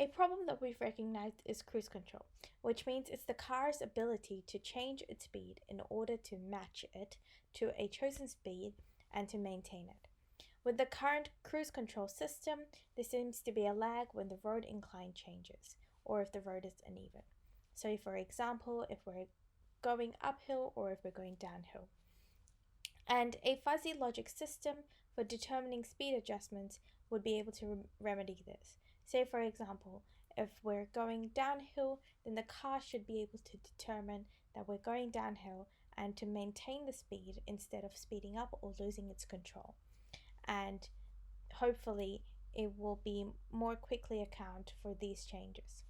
A problem that we've recognized is cruise control, which means it's the car's ability to change its speed in order to match it to a chosen speed and to maintain it. With the current cruise control system, there seems to be a lag when the road incline changes or if the road is uneven. So, for example, if we're going uphill or if we're going downhill. And a fuzzy logic system for determining speed adjustments would be able to remedy this. Say, for example, if we're going downhill, then the car should be able to determine that we're going downhill and to maintain the speed instead of speeding up or losing its control. And hopefully, it will be more quickly account for these changes.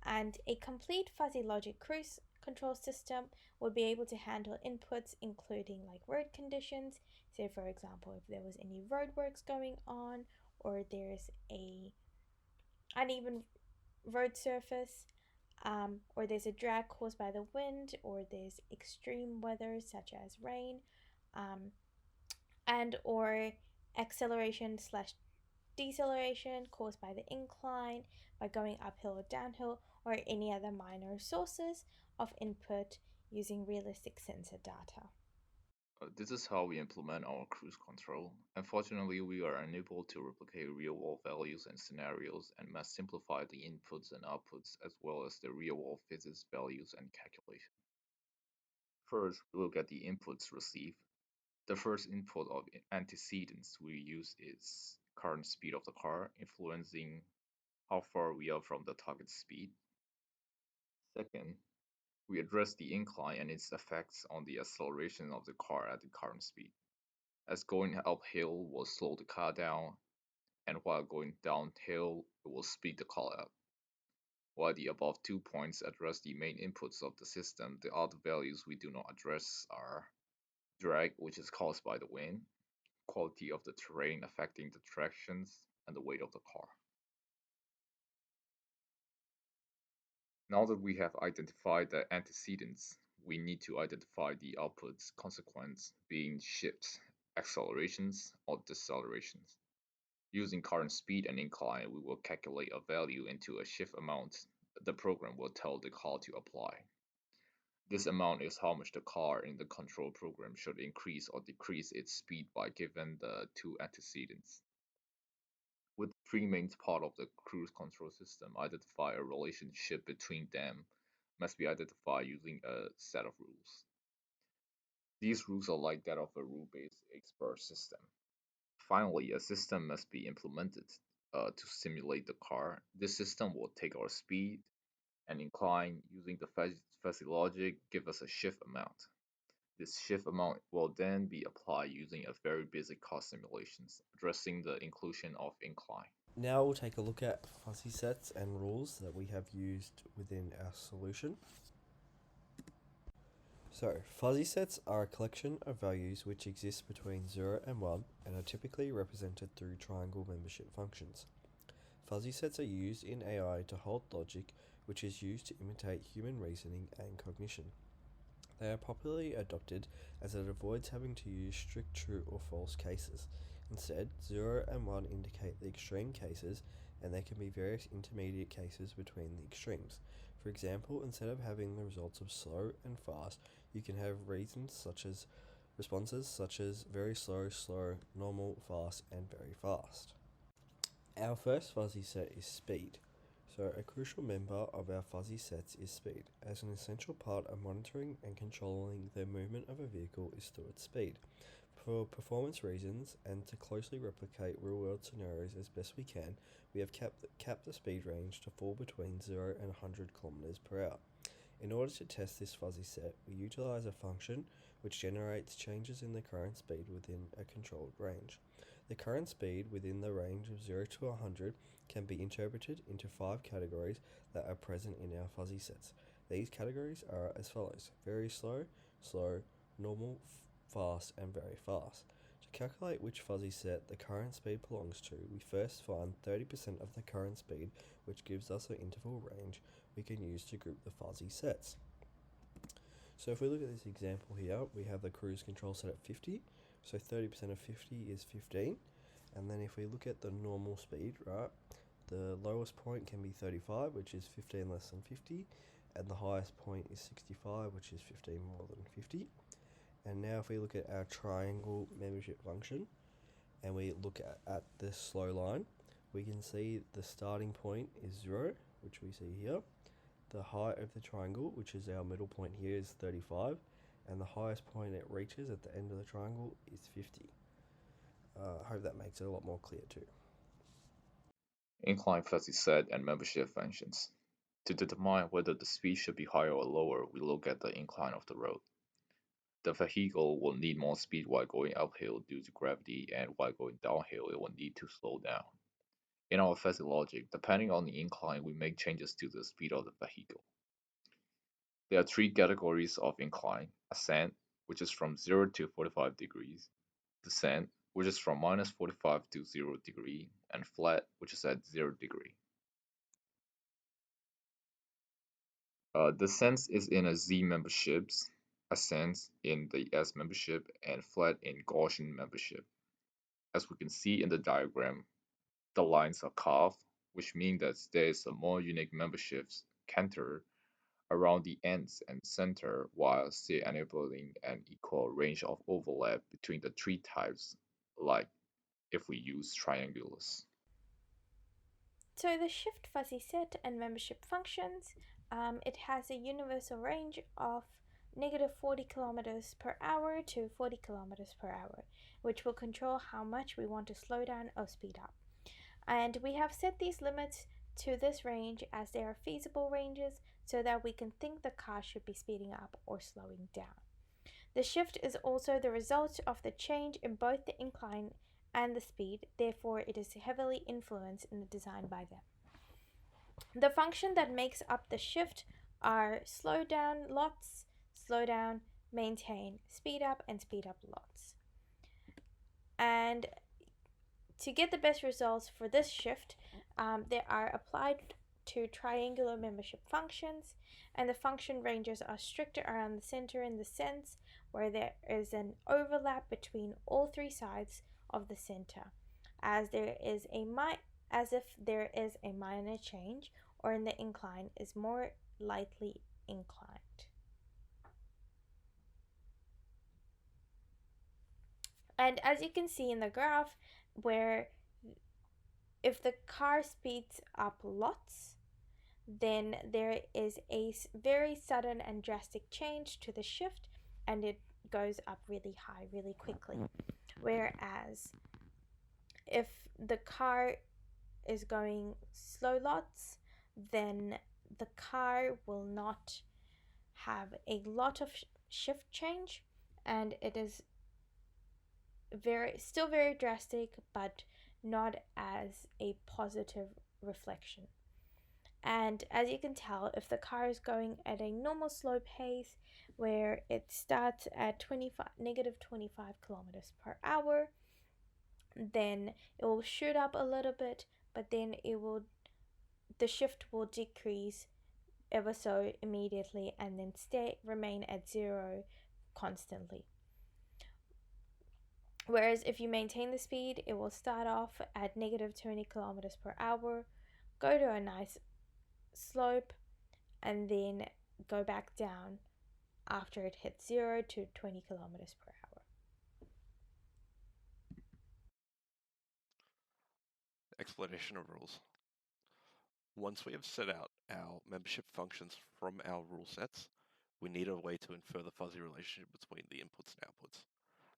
And a complete fuzzy logic cruise control system would be able to handle inputs including like road conditions, say for example if there was any roadworks going on or there's a uneven road surface, or there's a drag caused by the wind, or there's extreme weather such as rain, um, and or acceleration slash deceleration caused by the incline, by going uphill or downhill, or any other minor sources of input using realistic sensor data. This is how we implement our cruise control. Unfortunately, we are unable to replicate real-world values and scenarios and must simplify the inputs and outputs as well as the real-world physics values and calculations. First, we look at the inputs received. The first input of antecedents we use is current speed of the car, influencing how far we are from the target speed. Second, we address the incline and its effects on the acceleration of the car at the current speed, as going uphill will slow the car down, and while going downhill, it will speed the car up. While the above 2 points address the main inputs of the system, the other values we do not address are drag, which is caused by the wind, quality of the terrain affecting the tractions, and the weight of the car. Now that we have identified the antecedents, we need to identify the outputs consequence being shifts, accelerations, or decelerations. Using current speed and incline, we will calculate a value into a shift amount the program will tell the car to apply. This amount is how much the car in the control program should increase or decrease its speed by given the two antecedents. With three main parts of the cruise control system, identify a relationship between them must be identified using a set of rules. These rules are like that of a rule-based expert system. Finally, a system must be implemented to simulate the car. This system will take our speed and incline using the fuzzy logic, give us a shift amount. This shift amount will then be applied using a very basic car simulations, addressing the inclusion of incline. Now we'll take a look at fuzzy sets and rules that we have used within our solution. So, fuzzy sets are a collection of values which exist between 0 and 1 and are typically represented through triangle membership functions. Fuzzy sets are used in AI to hold logic which is used to imitate human reasoning and cognition. They are popularly adopted as it avoids having to use strict true or false cases. Instead, 0 and 1 indicate the extreme cases, and there can be various intermediate cases between the extremes. For example, instead of having the results of slow and fast, you can have responses such as very slow, slow, normal, fast, and very fast. Our first fuzzy set is speed. So, a crucial member of our fuzzy sets is speed, as an essential part of monitoring and controlling the movement of a vehicle is through its speed. For performance reasons and to closely replicate real world scenarios as best we can, we have capped the speed range to fall between 0 and 100 km per hour. In order to test this fuzzy set, we utilize a function which generates changes in the current speed within a controlled range. The current speed within the range of 0 to 100 can be interpreted into 5 categories that are present in our fuzzy sets. These categories are as follows: very slow, slow, normal, fast, and very fast. To calculate which fuzzy set the current speed belongs to, we first find 30% of the current speed, which gives us an interval range we can use to group the fuzzy sets. So if we look at this example here, we have the cruise control set at 50, so 30% of 50 is 15, and then if we look at the normal speed, right, The lowest point can be 35, which is 15 less than 50, and the highest point is 65, which is 15 more than 50. And now if we look at our triangle membership function, and we look at this slow line, we can see the starting point is 0, which we see here. The height of the triangle, which is our middle point here, is 35, and the highest point it reaches at the end of the triangle is 50. I hope that makes it a lot more clear too. Incline fuzzy set and membership functions. To determine whether the speed should be higher or lower, we look at the incline of the road. The vehicle will need more speed while going uphill due to gravity, and while going downhill, it will need to slow down. In our fuzzy logic, depending on the incline, we make changes to the speed of the vehicle. There are three categories of incline: ascent, which is from 0 to 45 degrees, descent, which is from -45 to 0 degree, and flat, which is at 0 degree. Descent is in a Z memberships, ascent in the S membership, and flat in Gaussian membership. As we can see in the diagram, the lines are carved, which means that there is a more unique memberships canter around the ends and center, while still enabling an equal range of overlap between the three types, like if we use triangulars. So the shift fuzzy set and membership functions, it has a universal range of negative 40 kilometers per hour to 40 kilometers per hour, which will control how much we want to slow down or speed up. And we have set these limits to this range as they are feasible ranges so that we can think the car should be speeding up or slowing down. The shift is also the result of the change in both the incline and the speed, therefore, it is heavily influenced in the design by them. The function that makes up the shift are slow down lots, slow down, maintain, speed up, and speed up lots. And to get the best results for this shift, they are applied to triangular membership functions, and the function ranges are stricter around the center in the sense where there is an overlap between all three sides of the center, as if there is a minor change, or in the incline is more lightly inclined. And as you can see in the graph, where if the car speeds up lots, then there is a very sudden and drastic change to the shift, and it goes up really high really quickly. Whereas if the car is going slow lots, then the car will not have a lot of shift change, and it is still very drastic, but not as a positive reflection. And as you can tell, if the car is going at a normal slow pace where it starts at negative 25 kilometers per hour, then it will shoot up a little bit, but then the shift will decrease ever so immediately and then remain at 0 constantly. Whereas if you maintain the speed, it will start off at negative 20 kilometers per hour, go to a nice slope, and then go back down after it hits 0 to 20 kilometers per hour. Explanation of rules. Once we have set out our membership functions from our rule sets, we need a way to infer the fuzzy relationship between the inputs and outputs.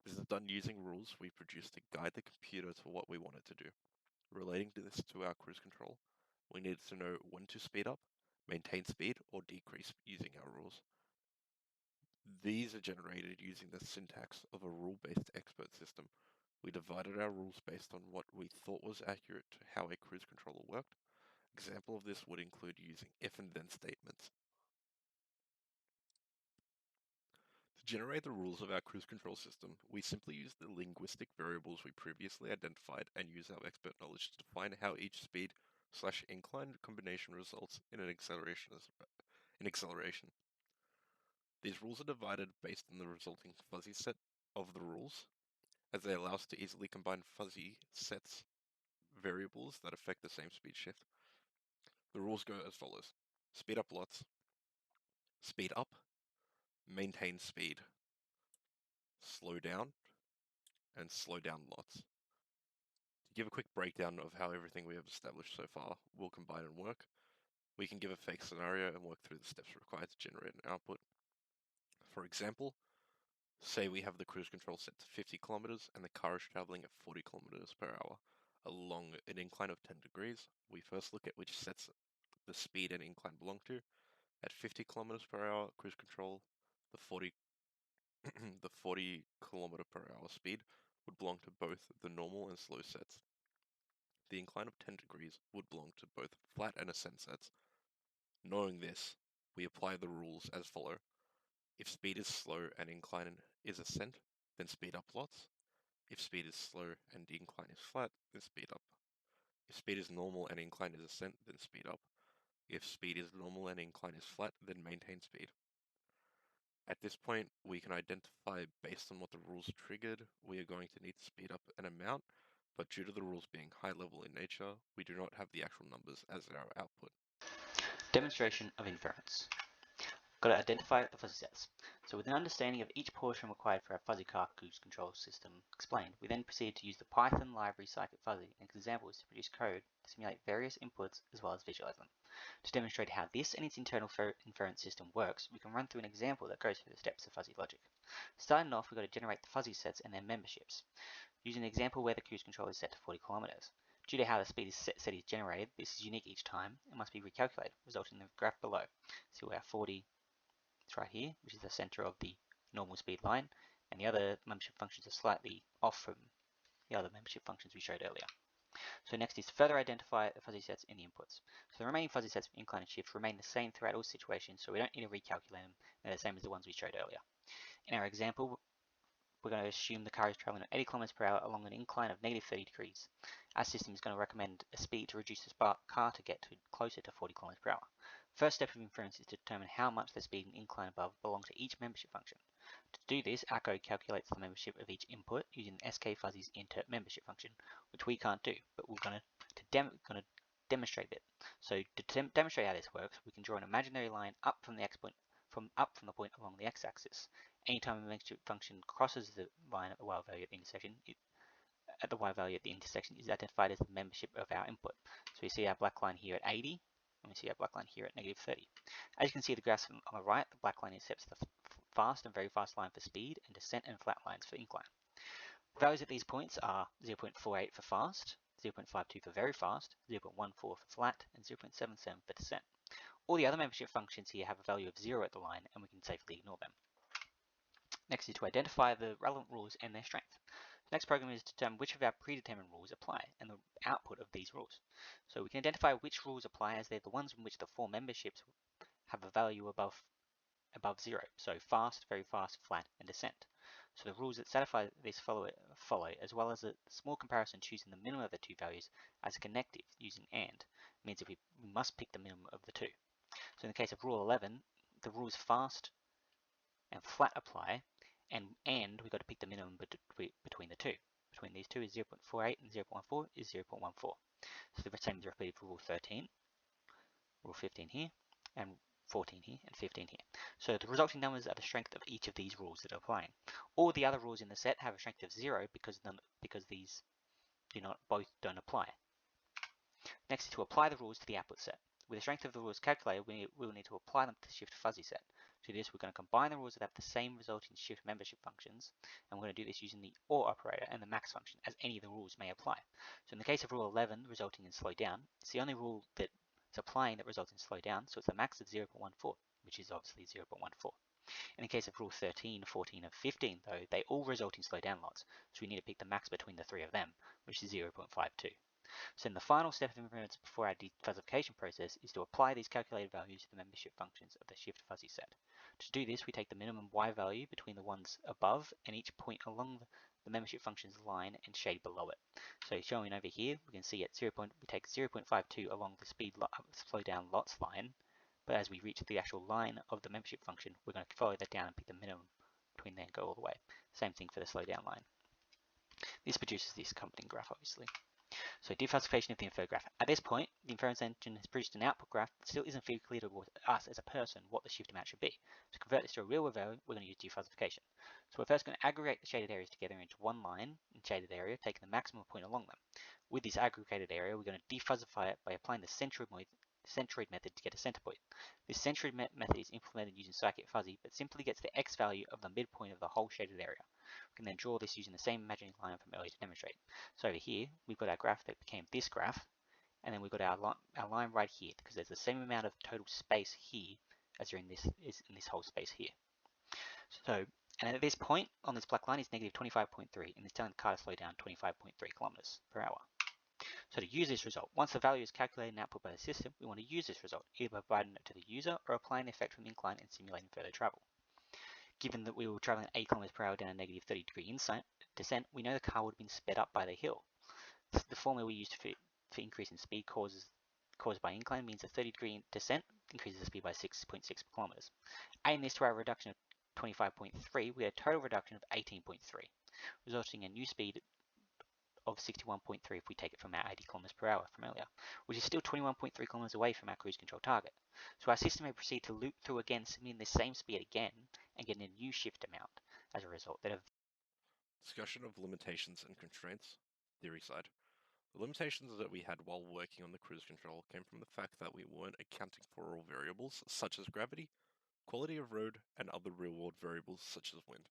This is done using rules we produce to guide the computer to what we want it to do. Relating to this to our cruise control, we needed to know when to speed up, maintain speed, or decrease using our rules. These are generated using the syntax of a rule-based expert system. We divided our rules based on what we thought was accurate to how a cruise controller worked. Example of this would include using if and then statements. To generate the rules of our cruise control system, we simply use the linguistic variables we previously identified and use our expert knowledge to define how each speed/incline combination results in an acceleration. These rules are divided based on the resulting fuzzy set of the rules, as they allow us to easily combine fuzzy sets variables that affect the same speed shift. The rules go as follows. Speed up lots, speed up, maintain speed, slow down, and slow down lots. To give a quick breakdown of how everything we have established so far will combine and work, we can give a fake scenario and work through the steps required to generate an output. For example, say we have the cruise control set to 50 kilometers and the car is traveling at 40 kilometers per hour along an incline of 10 degrees. We first look at which sets the speed and incline belong to. At 50 kilometers per hour cruise control, the 40 the 40 kilometer per hour speed would belong to both the normal and slow sets. The incline of 10 degrees would belong to both flat and ascent sets. Knowing this, we apply the rules as follow. If speed is slow and incline is ascent, then speed up lots. If speed is slow and the incline is flat, then speed up. If speed is normal and incline is ascent, then speed up. If speed is normal and incline is flat, then maintain speed. At this point, we can identify based on what the rules triggered, we are going to need to speed up an amount, but due to the rules being high level in nature, we do not have the actual numbers as our output. Demonstration of inference. Got to identify the fuzzy sets. So with an understanding of each portion required for our fuzzy car cruise control system explained, we then proceed to use the Python library scikit-fuzzy and examples to produce code to simulate various inputs as well as visualize them. To demonstrate how this and its internal inference system works, we can run through an example that goes through the steps of fuzzy logic. Starting off, we've got to generate the fuzzy sets and their memberships. Using an example where the cruise control is set to 40 kilometers. Due to how the speed is set is generated, this is unique each time and must be recalculated, resulting in the graph below. So we have 40, it's right here, which is the center of the normal speed line, and the other membership functions are slightly off from the other membership functions we showed earlier. So next is to further identify the fuzzy sets in the inputs. So the remaining fuzzy sets for incline and shift remain the same throughout all situations, so we don't need to recalculate them. They're the same as the ones we showed earlier. In our example, we're going to assume the car is traveling at 80 kilometers per hour along an incline of negative 30 degrees. Our system is going to recommend a speed to reduce the car to get to closer to 40 kilometers per hour. First step of inference is to determine how much the speed and incline above belong to each membership function. To do this, our code calculates the membership of each input using skfuzzy's inter membership function, which we can't do, but we're going to demonstrate it. So to demonstrate how this works, we can draw an imaginary line up from the the point along the x-axis. Anytime a membership function crosses the line at the y value at the intersection, is identified as the membership of our input. So we see our black line here at 80, and we see our black line here at negative 30. As you can see the graphs on the right, the black line intercepts the fast and very fast line for speed, and descent and flat lines for incline. Values at these points are 0.48 for fast, 0.52 for very fast, 0.14 for flat, and 0.77 for descent. All the other membership functions here have a value of 0 at the line, and we can safely ignore them. Next is to identify the relevant rules and their strength. The next program is to determine which of our predetermined rules apply and the output of these rules. So we can identify which rules apply as they're the ones in which the four memberships have a value above 0. So fast, very fast, flat, and descent. So the rules that satisfy this follow, as well as a small comparison choosing the minimum of the two values as a connective using AND. Means if we must pick the minimum of the two. So in the case of rule 11, the rules fast and flat apply, and we've got to pick the minimum between the two. Between these two is 0.48 and 0.14 is 0.14. So the same is repeated for rule 13, rule 15 here, and 14 here, and 15 here. So the resulting numbers are the strength of each of these rules that are applying. All the other rules in the set have a strength of 0 because these don't apply. Next is to apply the rules to the output set. With the strength of the rules calculated, we will need to apply them to the shift fuzzy set. To do this, we're going to combine the rules that have the same resulting shift membership functions, and we're going to do this using the OR operator and the max function, as any of the rules may apply. So in the case of rule 11, resulting in slow down, it's the only rule that is applying that results in slow down, so it's a max of 0.14, which is obviously 0.14. In the case of rule 13, 14, and 15, though, they all result in slow down lots, so we need to pick the max between the three of them, which is 0.52. So in the final step of inference before our defuzzification process is to apply these calculated values to the membership functions of the shift fuzzy set. To do this, we take the minimum y value between the ones above and each point along the membership function's line and shade below it. So showing over here, we can see at we take 0.52 along the slow down lots line, but as we reach the actual line of the membership function, we're going to follow that down and pick the minimum between there and go all the way. Same thing for the slow down line. This produces this accompanying graph, obviously. So defalsification of the inferred graph. At this point, the inference engine has produced an output graph that still isn't fully clear to us as a person what the shift amount should be. To convert this to a real world value, we're going to use defalsification. So we're first going to aggregate the shaded areas together into one line in shaded area, taking the maximum point along them. With this aggregated area, we're going to defuzify it by applying the centroid method to get a center point. This centroid method is implemented using scikit-fuzzy, but simply gets the x value of the midpoint of the whole shaded area. We can then draw this using the same imaginary line from earlier to demonstrate. So over here, we've got our graph that became this graph, and then we've got our line right here, because there's the same amount of total space here as there is in this whole space here. So, and at this point on this black line is negative 25.3, and it's telling the car to slow down 25.3 kilometers per hour. So to use this result, once the value is calculated and output by the system, we want to use this result, either by providing it to the user or applying the effect from the incline and simulating further travel. Given that we were traveling at 8 km per hour down a negative 30-degree descent, we know the car would have been sped up by the hill. The formula we used for increase in speed caused by incline means a 30-degree descent increases the speed by 6.6 kilometers. Adding this to our reduction of 25.3, we had a total reduction of 18.3, resulting in a new speed of 61.3 if we take it from our 80 kilometers per hour from earlier, which is still 21.3 kilometers away from our cruise control target. So our system may proceed to loop through again, simulating the same speed again and getting a new shift amount as a result. Discussion of limitations and constraints. Theory side. The limitations that we had while working on the cruise control came from the fact that we weren't accounting for all variables such as gravity, quality of road, and other real-world variables such as wind.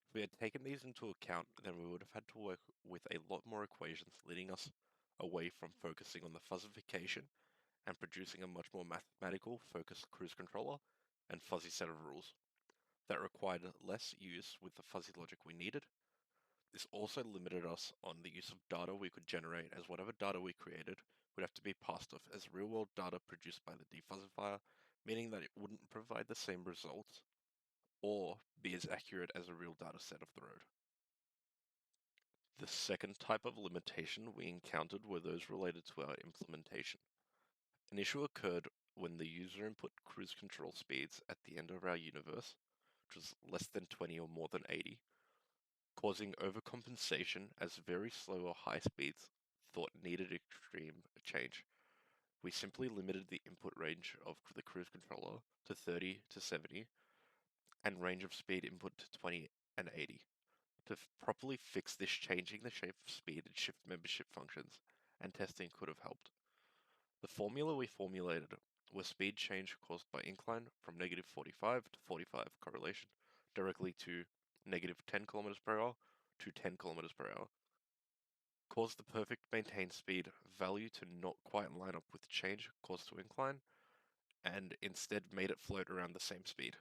If we had taken these into account, then we would have had to work with a lot more equations, leading us away from focusing on the fuzzification and producing a much more mathematical focused cruise controller and fuzzy set of rules that required less use with the fuzzy logic we needed. This also limited us on the use of data we could generate, as whatever data we created would have to be passed off as real-world data produced by the defuzzifier, meaning that it wouldn't provide the same results or be as accurate as a real data set of the road. The second type of limitation we encountered were those related to our implementation. An issue occurred when the user input cruise control speeds at the end of our universe, which was less than 20 or more than 80, causing overcompensation as very slow or high speeds thought needed extreme change. We simply limited the input range of the cruise controller to 30 to 70 and range of speed input to 20 and 80. To properly fix this, changing the shape of speed and shift membership functions and testing could have helped. The formula we formulated was speed change caused by incline from negative 45 to 45 correlation directly to negative 10 kilometers per hour to 10 kilometers per hour. Caused the perfect maintained speed value to not quite line up with change caused to incline, and instead made it float around the same speed.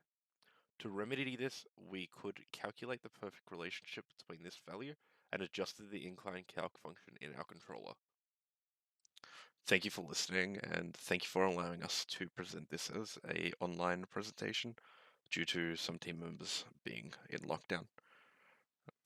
To remedy this, we could calculate the perfect relationship between this value and adjusted the incline calc function in our controller. Thank you for listening, and thank you for allowing us to present this as an online presentation due to some team members being in lockdown.